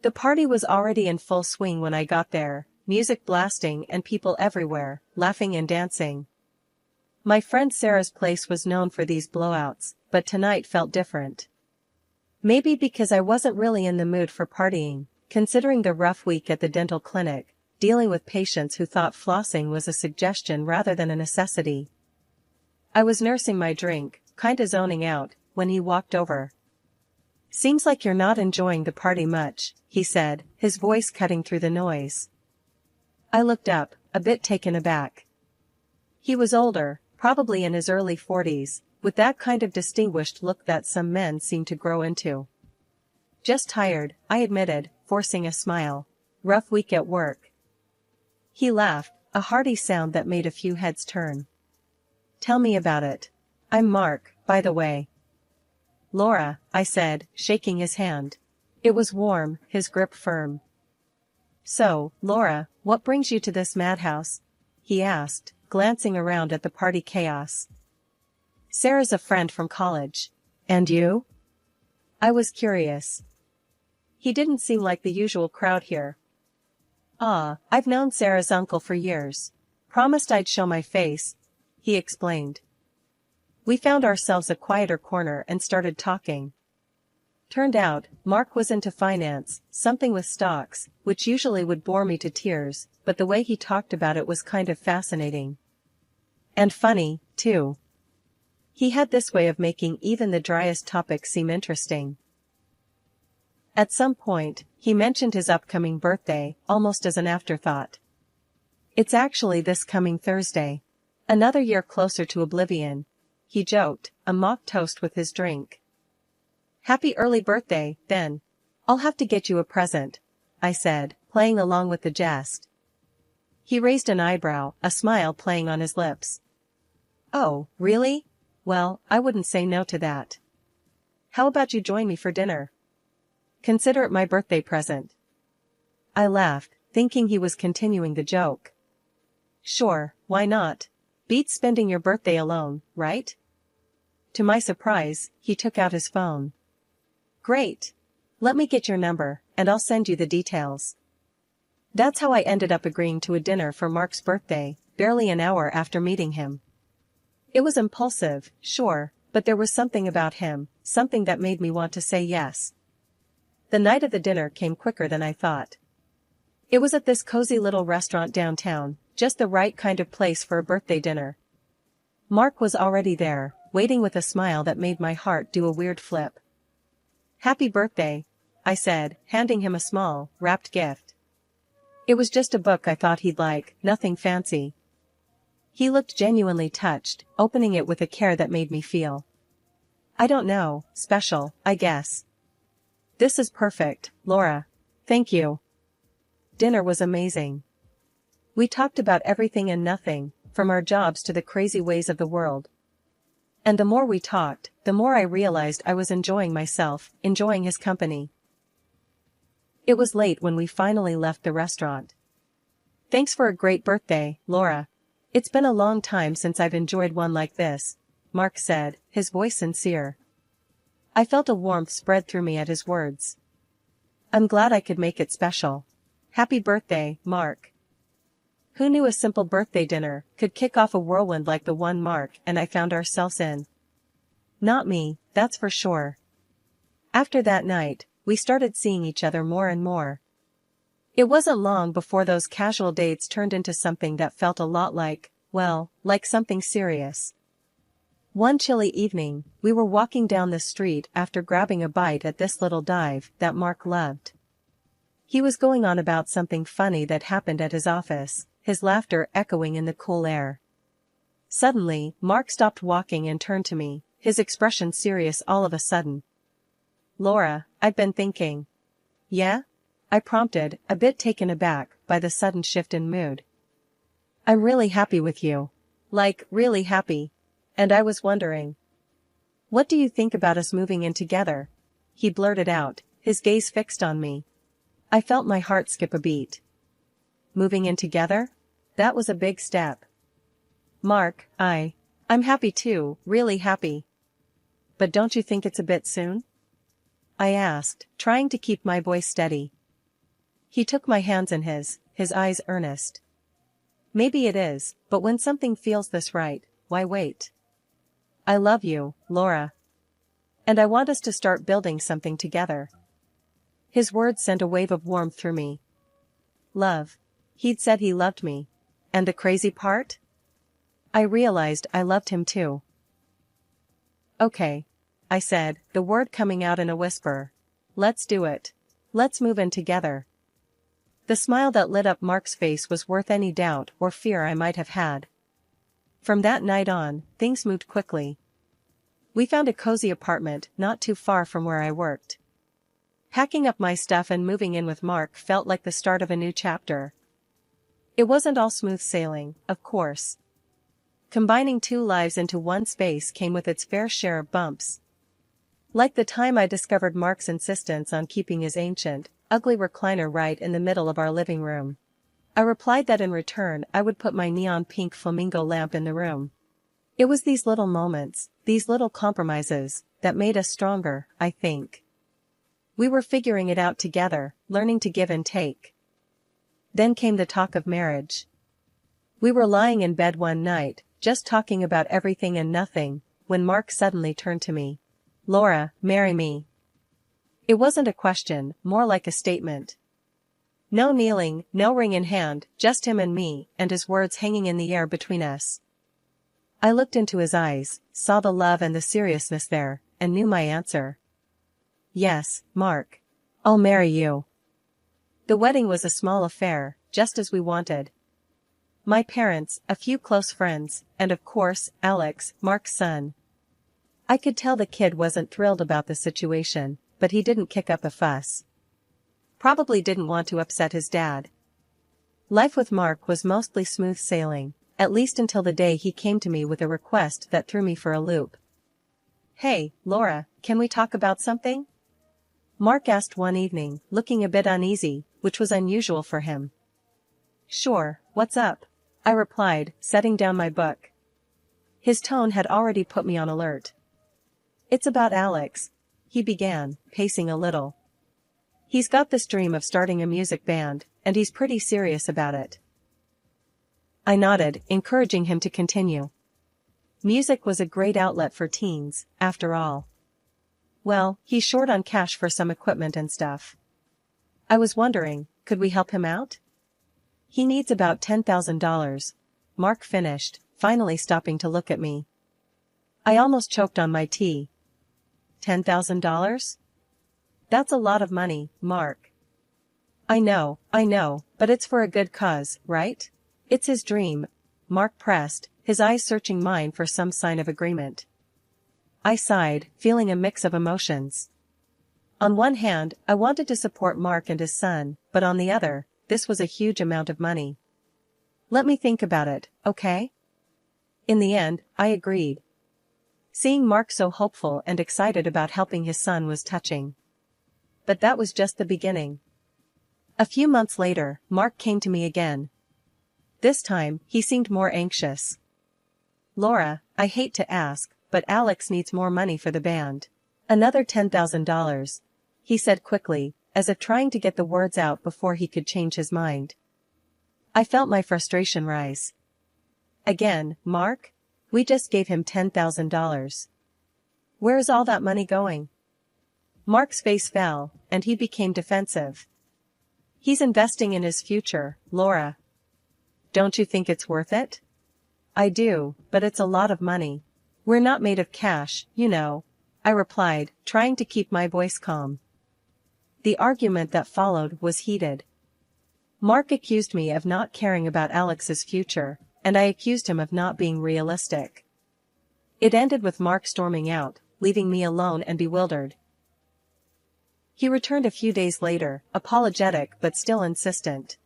The party was already in full swing when I got there, music blasting and people everywhere, laughing and dancing. My friend Sarah's place was known for these blowouts, but tonight felt different. Maybe because I wasn't really in the mood for partying, considering the rough week at the dental clinic, dealing with patients who thought flossing was a suggestion rather than a necessity. I was nursing my drink, kinda zoning out, when he walked over. "Seems like you're not enjoying the party much," he said, his voice cutting through the noise. I looked up, a bit taken aback. He was older, probably in his early 40s, with that kind of distinguished look that some men seem to grow into. "Just tired," I admitted, forcing a smile. "Rough week at work." He laughed, a hearty sound that made a few heads turn. "Tell me about it. I'm Mark, by the way." "Laura," I said, shaking his hand. It was warm, his grip firm. "So, Laura, what brings you to this madhouse?" he asked, glancing around at the party chaos. "Sarah's a friend from college. And you?" I was curious. He didn't seem like the usual crowd here. "I've known Sarah's uncle for years. Promised I'd show my face," he explained. We found ourselves a quieter corner and started talking. Turned out, Mark was into finance, something with stocks, which usually would bore me to tears, but the way he talked about it was kind of fascinating. And funny, too. He had this way of making even the driest topics seem interesting. At some point, he mentioned his upcoming birthday, almost as an afterthought. "It's actually this coming Thursday. Another year closer to oblivion," he joked, a mock toast with his drink. "Happy early birthday, then. I'll have to get you a present," I said, playing along with the jest. He raised an eyebrow, a smile playing on his lips. "Oh, really? Well, I wouldn't say no to that. How about you join me for dinner? Consider it my birthday present." I laughed, thinking he was continuing the joke. "Sure, why not? Beats spending your birthday alone, right?" To my surprise, he took out his phone. "Great. Let me get your number, and I'll send you the details." That's how I ended up agreeing to a dinner for Mark's birthday, barely an hour after meeting him. It was impulsive, sure, but there was something about him, something that made me want to say yes. The night of the dinner came quicker than I thought. It was at this cozy little restaurant downtown, just the right kind of place for a birthday dinner. Mark was already there, waiting with a smile that made my heart do a weird flip. "Happy birthday," I said, handing him a small, wrapped gift. It was just a book I thought he'd like, nothing fancy. He looked genuinely touched, opening it with a care that made me feel, I don't know, special, I guess. "This is perfect, Laura. Thank you." Dinner was amazing. We talked about everything and nothing, from our jobs to the crazy ways of the world. And the more we talked, the more I realized I was enjoying myself, enjoying his company. It was late when we finally left the restaurant. "Thanks for a great birthday, Laura. It's been a long time since I've enjoyed one like this," Mark said, his voice sincere. I felt a warmth spread through me at his words. I'm glad I could make it special. Happy birthday, Mark. Who knew a simple birthday dinner could kick off a whirlwind like the one Mark and I found ourselves in? Not me, that's for sure. After that night, we started seeing each other more and more. It wasn't long before those casual dates turned into something that felt a lot like, well, like something serious. One chilly evening, we were walking down the street after grabbing a bite at this little dive that Mark loved. He was going on about something funny that happened at his office, his laughter echoing in the cool air. Suddenly, Mark stopped walking and turned to me, his expression serious all of a sudden. "Laura, I've been thinking." "Yeah?" I prompted, a bit taken aback by the sudden shift in mood. "I'm really happy with you. Like, really happy. And I was wondering. What do you think about us moving in together?" He blurted out, his gaze fixed on me. I felt my heart skip a beat. Moving in together? That was a big step. "Mark, I'm happy too, really happy. But don't you think it's a bit soon?" I asked, trying to keep my voice steady. He took my hands in his eyes earnest. Maybe it is, but when something feels this right, why wait? I love you, Laura. And I want us to start building something together. His words sent a wave of warmth through me. Love. He'd said he loved me. And the crazy part? I realized I loved him too. Okay. I said, the word coming out in a whisper. Let's do it. Let's move in together. The smile that lit up Mark's face was worth any doubt or fear I might have had. From that night on, things moved quickly. We found a cozy apartment not too far from where I worked. Packing up my stuff and moving in with Mark felt like the start of a new chapter. It wasn't all smooth sailing, of course. Combining two lives into one space came with its fair share of bumps. Like the time I discovered Mark's insistence on keeping his ancient, ugly recliner right in the middle of our living room. I replied that in return I would put my neon pink flamingo lamp in the room. It was these little moments, these little compromises, that made us stronger, I think. We were figuring it out together, learning to give and take. Then came the talk of marriage. We were lying in bed one night, just talking about everything and nothing, when Mark suddenly turned to me. Laura, marry me. It wasn't a question, more like a statement. No kneeling, no ring in hand, just him and me, and his words hanging in the air between us. I looked into his eyes, saw the love and the seriousness there, and knew my answer. Yes, Mark. I'll marry you. The wedding was a small affair, just as we wanted. My parents, a few close friends, and of course, Alex, Mark's son. I could tell the kid wasn't thrilled about the situation, but he didn't kick up a fuss. Probably didn't want to upset his dad. Life with Mark was mostly smooth sailing, at least until the day he came to me with a request that threw me for a loop. Hey, Laura, can we talk about something? Mark asked one evening, looking a bit uneasy, which was unusual for him. Sure, what's up? I replied, setting down my book. His tone had already put me on alert. It's about Alex, he began, pacing a little. He's got this dream of starting a music band, and he's pretty serious about it. I nodded, encouraging him to continue. Music was a great outlet for teens, after all. Well, he's short on cash for some equipment and stuff. I was wondering, could we help him out? He needs about $10,000. Mark finished, finally stopping to look at me. I almost choked on my tea. $10,000? That's a lot of money, Mark. I know, but it's for a good cause, right? It's his dream. Mark pressed, his eyes searching mine for some sign of agreement. I sighed, feeling a mix of emotions. On one hand, I wanted to support Mark and his son, but on the other, this was a huge amount of money. Let me think about it, okay? In the end, I agreed. Seeing Mark so hopeful and excited about helping his son was touching. But that was just the beginning. A few months later, Mark came to me again. This time, he seemed more anxious. Laura, I hate to ask, but Alex needs more money for the band. Another $10,000. He said quickly, as if trying to get the words out before he could change his mind. I felt my frustration rise. Again, Mark? We just gave him $10,000. Where is all that money going? Mark's face fell, and he became defensive. He's investing in his future, Laura. Don't you think it's worth it? I do, but it's a lot of money. We're not made of cash, you know, I replied, trying to keep my voice calm. The argument that followed was heated. Mark accused me of not caring about Alex's future, and I accused him of not being realistic. It ended with Mark storming out, leaving me alone and bewildered. He returned a few days later, apologetic but still insistent.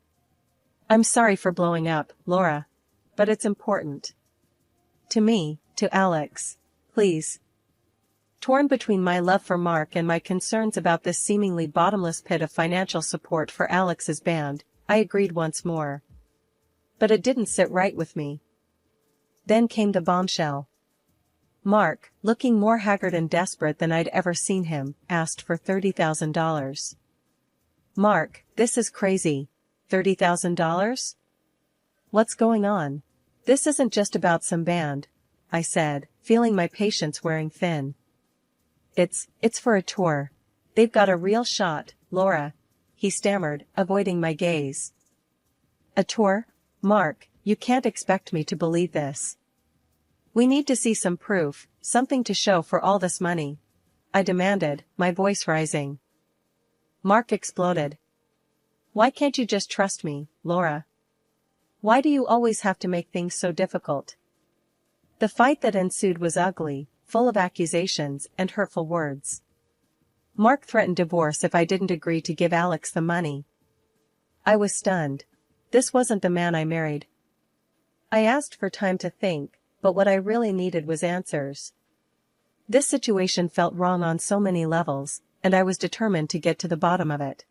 I'm sorry for blowing up, Laura. But it's important. To me, to Alex. Please. Torn between my love for Mark and my concerns about this seemingly bottomless pit of financial support for Alex's band, I agreed once more. But it didn't sit right with me. Then came the bombshell. Mark, looking more haggard and desperate than I'd ever seen him, asked for $30,000. Mark, this is crazy. $30,000? What's going on? This isn't just about some band, I said, feeling my patience wearing thin. It's for a tour. They've got a real shot, Laura, he stammered, avoiding my gaze. A tour? Mark, you can't expect me to believe this. We need to see some proof, something to show for all this money, I demanded, my voice rising. Mark exploded. Why can't you just trust me, Laura? Why do you always have to make things so difficult? The fight that ensued was ugly, full of accusations and hurtful words. Mark threatened divorce if I didn't agree to give Alex the money. I was stunned. This wasn't the man I married. I asked for time to think, but what I really needed was answers. This situation felt wrong on so many levels, and I was determined to get to the bottom of it.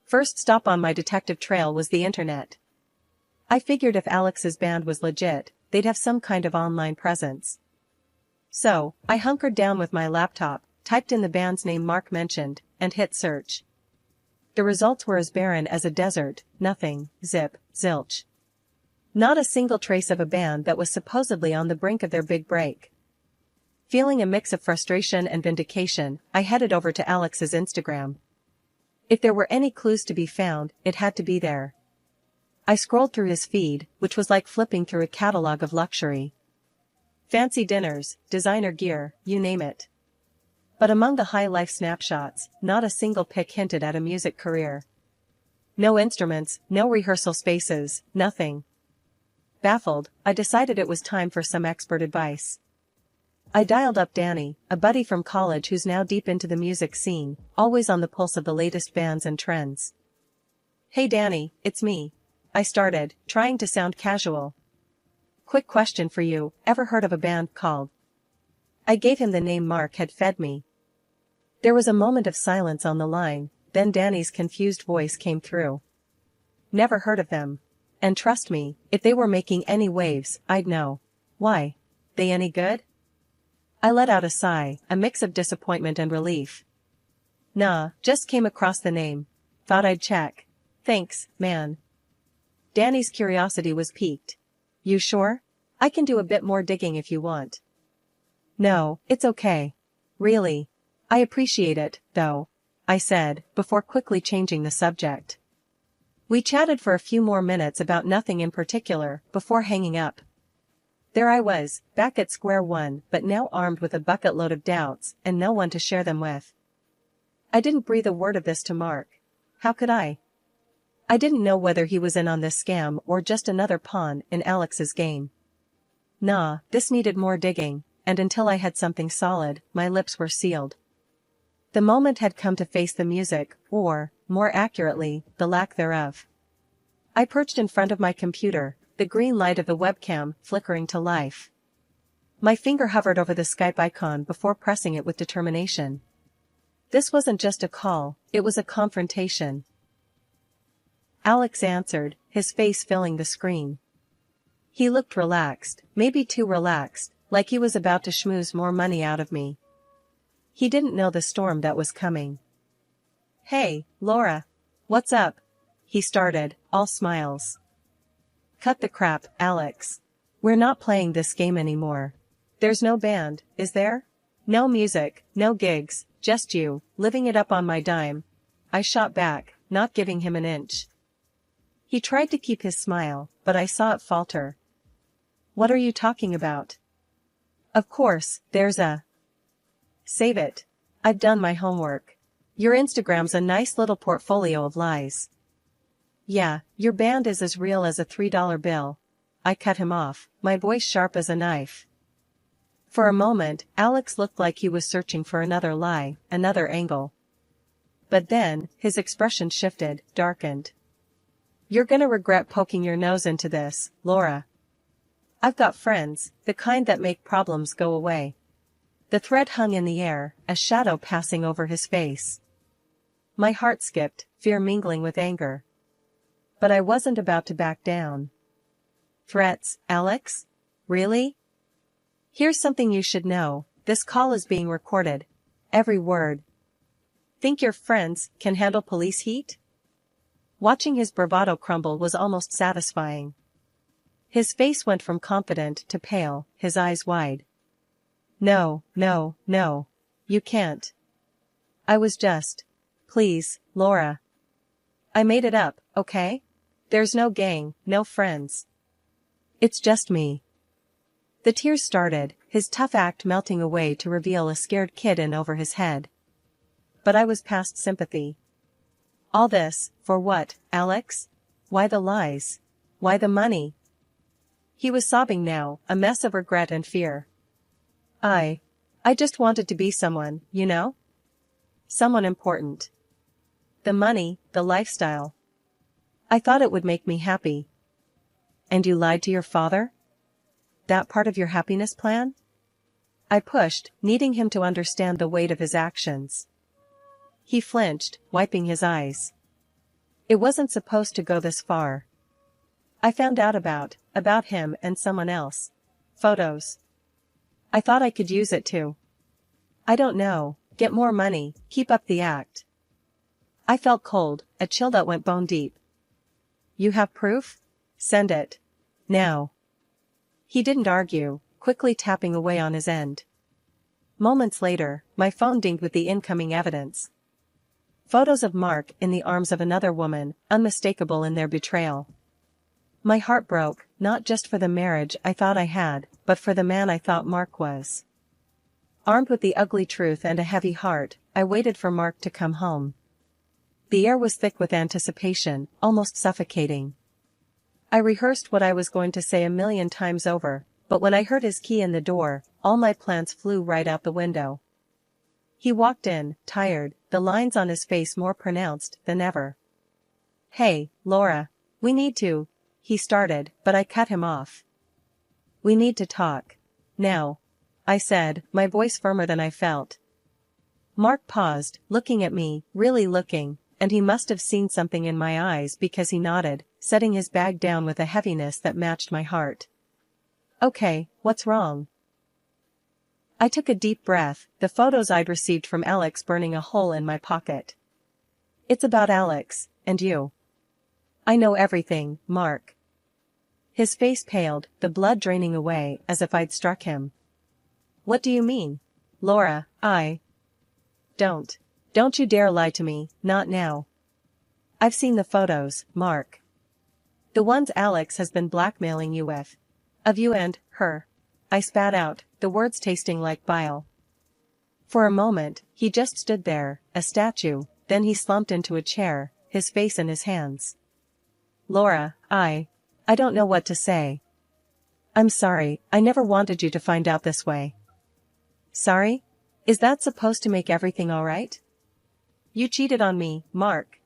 First stop on my detective trail was the internet. I figured if Alex's band was legit, they'd have some kind of online presence. So, I hunkered down with my laptop, typed in the band's name Mark mentioned, and hit search. The results were as barren as a desert, nothing, zip, zilch. Not a single trace of a band that was supposedly on the brink of their big break. Feeling a mix of frustration and vindication, I headed over to Alex's Instagram. If there were any clues to be found, it had to be there. I scrolled through his feed, which was like flipping through a catalog of luxury. Fancy dinners, designer gear, you name it. But among the high-life snapshots, not a single pic hinted at a music career. No instruments, no rehearsal spaces, nothing. Baffled, I decided it was time for some expert advice. I dialed up Danny, a buddy from college who's now deep into the music scene, always on the pulse of the latest bands and trends. Hey Danny, it's me. I started, trying to sound casual. Quick question for you, ever heard of a band called? I gave him the name Mark had fed me. There was a moment of silence on the line, then Danny's confused voice came through. Never heard of them. And trust me, if they were making any waves, I'd know. Why? They any good? I let out a sigh, a mix of disappointment and relief. Nah, just came across the name. Thought I'd check. Thanks, man. Danny's curiosity was piqued. You sure? I can do a bit more digging if you want. No, it's okay. Really. I appreciate it, though, I said, before quickly changing the subject. We chatted for a few more minutes about nothing in particular, before hanging up. There I was, back at square one, but now armed with a bucket load of doubts, and no one to share them with. I didn't breathe a word of this to Mark. How could I? I didn't know whether he was in on this scam or just another pawn in Alex's game. Nah, this needed more digging, and until I had something solid, my lips were sealed. The moment had come to face the music, or, more accurately, the lack thereof. I perched in front of my computer, the green light of the webcam flickering to life. My finger hovered over the Skype icon before pressing it with determination. This wasn't just a call, it was a confrontation. Alex answered, his face filling the screen. He looked relaxed, maybe too relaxed, like he was about to schmooze more money out of me. He didn't know the storm that was coming. Hey, Laura. What's up? He started, all smiles. Cut the crap, Alex. We're not playing this game anymore. There's no band, is there? No music, no gigs, just you, living it up on my dime. I shot back, not giving him an inch. He tried to keep his smile, but I saw it falter. What are you talking about? Of course, there's a... Save it. I've done my homework. Your Instagram's a nice little portfolio of lies. Yeah, your band is as real as a $3 bill. I cut him off, my voice sharp as a knife. For a moment, Alex looked like he was searching for another lie, another angle. But then, his expression shifted, darkened. You're gonna regret poking your nose into this, Laura. I've got friends, the kind that make problems go away. The threat hung in the air, a shadow passing over his face. My heart skipped, fear mingling with anger. But I wasn't about to back down. Threats, Alex? Really? Here's something you should know, this call is being recorded. Every word. Think your friends can handle police heat? Watching his bravado crumble was almost satisfying. His face went from confident to pale, his eyes wide. No, no, no. You can't. I was just. Please, Laura. I made it up, okay? There's no gang, no friends. It's just me. The tears started, his tough act melting away to reveal a scared kid in over his head. But I was past sympathy. All this, for what, Alex? Why the lies? Why the money? He was sobbing now, a mess of regret and fear. I just wanted to be someone, you know? Someone important. The money, the lifestyle. I thought it would make me happy. And you lied to your father? That part of your happiness plan? I pushed, needing him to understand the weight of his actions. He flinched, wiping his eyes. It wasn't supposed to go this far. I found out about him and someone else. Photos. I thought I could use it to. I don't know, get more money, keep up the act. I felt cold, a chill that went bone deep. You have proof? Send it. Now. He didn't argue, quickly tapping away on his end. Moments later, my phone dinged with the incoming evidence. Photos of Mark in the arms of another woman, unmistakable in their betrayal. My heart broke, not just for the marriage I thought I had, but for the man I thought Mark was. Armed with the ugly truth and a heavy heart, I waited for Mark to come home. The air was thick with anticipation, almost suffocating. I rehearsed what I was going to say 1,000,000 times over, but when I heard his key in the door, all my plans flew right out the window. He walked in, tired, the lines on his face more pronounced than ever. Hey, Laura. We need to, he started, but I cut him off. We need to talk. Now. I said, my voice firmer than I felt. Mark paused, looking at me, really looking, and he must have seen something in my eyes because he nodded, setting his bag down with a heaviness that matched my heart. Okay, what's wrong? I took a deep breath, the photos I'd received from Alex burning a hole in my pocket. It's about Alex, and you. I know everything, Mark. His face paled, the blood draining away as if I'd struck him. What do you mean? Laura, Don't you dare lie to me, not now. I've seen the photos, Mark. The ones Alex has been blackmailing you with. Of you and her. I spat out, the words tasting like bile. For a moment, he just stood there, a statue, then he slumped into a chair, his face in his hands. Laura, I don't know what to say. I'm sorry, I never wanted you to find out this way. Sorry? Is that supposed to make everything alright? You cheated on me, Mark.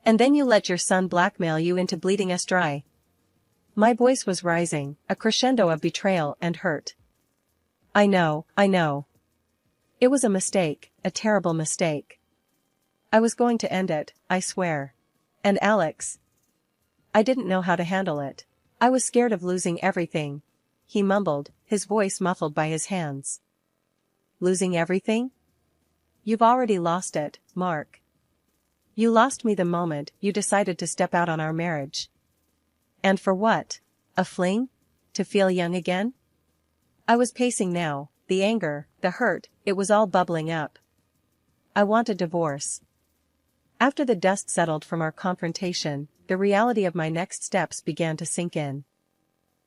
And then you let your son blackmail you into bleeding us dry. My voice was rising, a crescendo of betrayal and hurt. I know. It was a mistake, a terrible mistake. I was going to end it, I swear. And Alex. I didn't know how to handle it. I was scared of losing everything. He mumbled, his voice muffled by his hands. Losing everything? You've already lost it, Mark. You lost me the moment you decided to step out on our marriage. And for what? A fling? To feel young again? I was pacing now, the anger, the hurt, it was all bubbling up. I want a divorce. After the dust settled from our confrontation, the reality of my next steps began to sink in.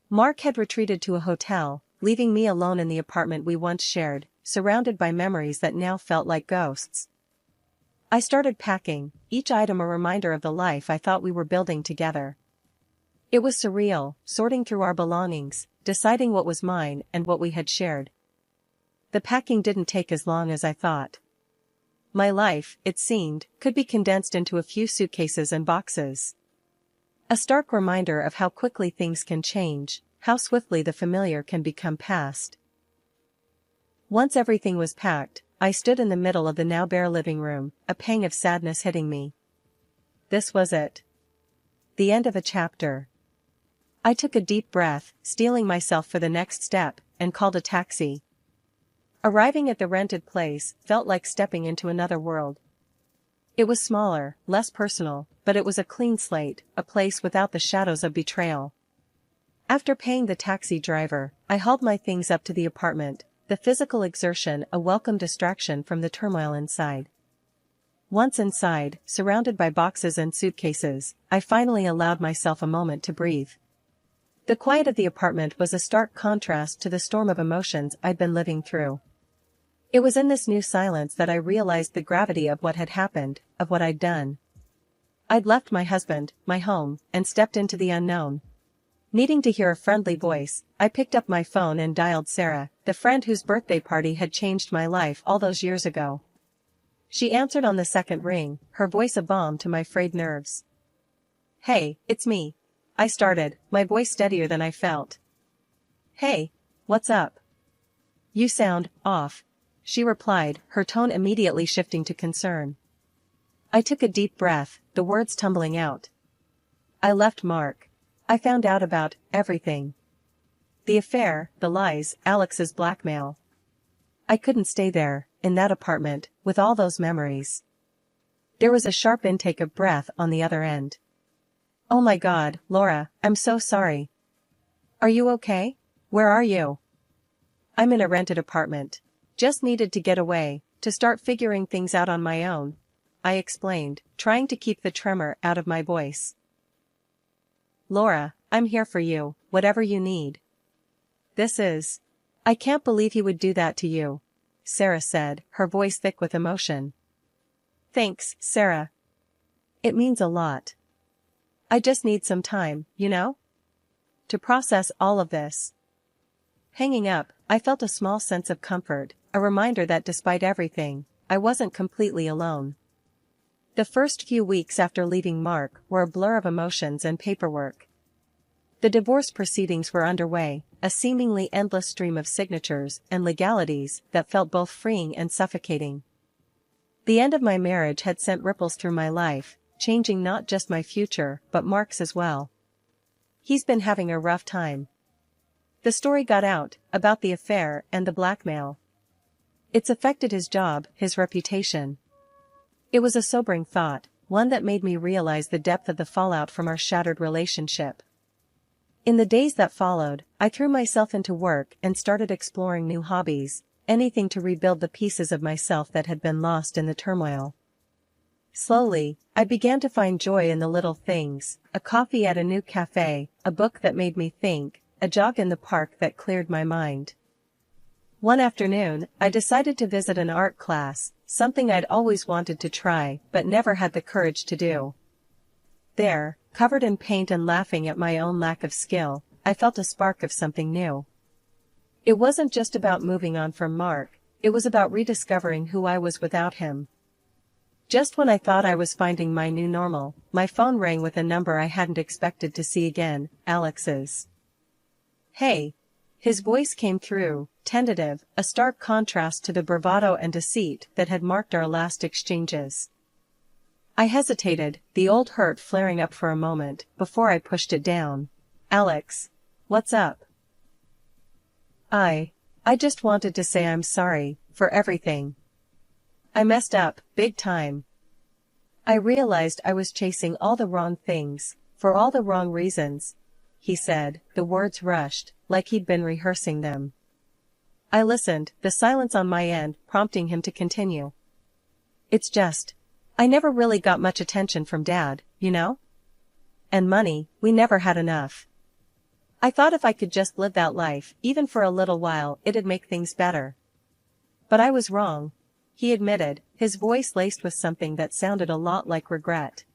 Mark had retreated to a hotel, leaving me alone in the apartment we once shared, surrounded by memories that now felt like ghosts. I started packing, each item a reminder of the life I thought we were building together. It was surreal, sorting through our belongings, deciding what was mine and what we had shared. The packing didn't take as long as I thought. My life, it seemed, could be condensed into a few suitcases and boxes. A stark reminder of how quickly things can change, how swiftly the familiar can become past. Once everything was packed, I stood in the middle of the now bare living room, a pang of sadness hitting me. This was it. The end of a chapter. I took a deep breath, steeling myself for the next step, and called a taxi. Arriving at the rented place felt like stepping into another world. It was smaller, less personal, but it was a clean slate, a place without the shadows of betrayal. After paying the taxi driver, I hauled my things up to the apartment, the physical exertion a welcome distraction from the turmoil inside. Once inside, surrounded by boxes and suitcases, I finally allowed myself a moment to breathe. The quiet of the apartment was a stark contrast to the storm of emotions I'd been living through. It was in this new silence that I realized the gravity of what had happened, of what I'd done. I'd left my husband, my home, and stepped into the unknown. Needing to hear a friendly voice, I picked up my phone and dialed Sarah, the friend whose birthday party had changed my life all those years ago. She answered on the second ring, her voice a balm to my frayed nerves. "Hey, it's me," I started, my voice steadier than I felt. "Hey, what's up? You sound off," she replied, her tone immediately shifting to concern. I took a deep breath, the words tumbling out. "I left Mark. I found out about everything. The affair, the lies, Alex's blackmail. I couldn't stay there, in that apartment, with all those memories." There was a sharp intake of breath on the other end. "Oh my God, Laura, I'm so sorry. Are you okay? Where are you?" "I'm in a rented apartment. Just needed to get away, to start figuring things out on my own," I explained, trying to keep the tremor out of my voice. "Laura, I'm here for you, whatever you need." I can't believe he would do that to you," Sarah said, her voice thick with emotion. "Thanks, Sarah. It means a lot. I just need some time, to process all of this." Hanging up, I felt a small sense of comfort, a reminder that despite everything, I wasn't completely alone. The first few weeks after leaving Mark were a blur of emotions and paperwork. The divorce proceedings were underway, a seemingly endless stream of signatures and legalities that felt both freeing and suffocating. The end of my marriage had sent ripples through my life, changing not just my future but Mark's as well. He's been having a rough time. The story got out, about the affair and the blackmail. It's affected his job, his reputation. It was a sobering thought, one that made me realize the depth of the fallout from our shattered relationship. In the days that followed, I threw myself into work and started exploring new hobbies, anything to rebuild the pieces of myself that had been lost in the turmoil. Slowly, I began to find joy in the little things, a coffee at a new cafe, a book that made me think, a jog in the park that cleared my mind. One afternoon, I decided to visit an art class, something I'd always wanted to try but never had the courage to do. There, covered in paint and laughing at my own lack of skill, I felt a spark of something new. It wasn't just about moving on from Mark, it was about rediscovering who I was without him. Just when I thought I was finding my new normal, my phone rang with a number I hadn't expected to see again, Alex's. "Hey." His voice came through, tentative, a stark contrast to the bravado and deceit that had marked our last exchanges. I hesitated, the old hurt flaring up for a moment, before I pushed it down. "Alex. What's up?" I just wanted to say I'm sorry, for everything. I messed up, big time. I realized I was chasing all the wrong things, for all the wrong reasons," he said, the words rushed, like he'd been rehearsing them. I listened, the silence on my end prompting him to continue. "It's just, I never really got much attention from Dad, And money, we never had enough. I thought if I could just live that life, even for a little while, it'd make things better. But I was wrong," he admitted, his voice laced with something that sounded a lot like regret.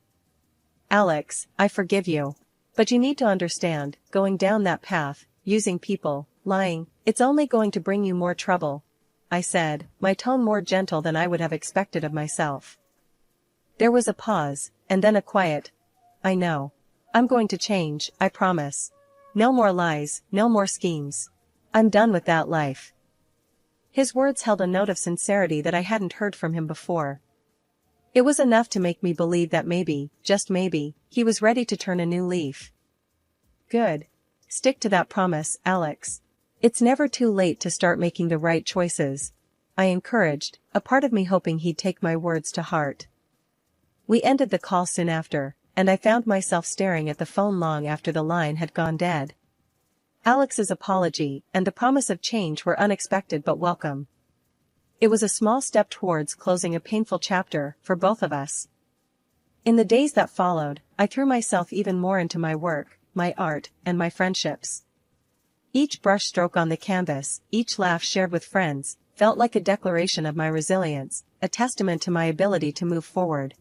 "Alex, I forgive you. But you need to understand, going down that path, using people, lying, it's only going to bring you more trouble," I said, my tone more gentle than I would have expected of myself. There was a pause, and then a quiet, "I know. I'm going to change, I promise. No more lies, no more schemes. I'm done with that life." His words held a note of sincerity that I hadn't heard from him before. It was enough to make me believe that maybe, just maybe, he was ready to turn a new leaf. "Good. Stick to that promise, Alex. It's never too late to start making the right choices," I encouraged, a part of me hoping he'd take my words to heart. We ended the call soon after, and I found myself staring at the phone long after the line had gone dead. Alex's apology and the promise of change were unexpected but welcome. It was a small step towards closing a painful chapter for both of us. In the days that followed, I threw myself even more into my work, my art, and my friendships. Each brushstroke on the canvas, each laugh shared with friends, felt like a declaration of my resilience, a testament to my ability to move forward,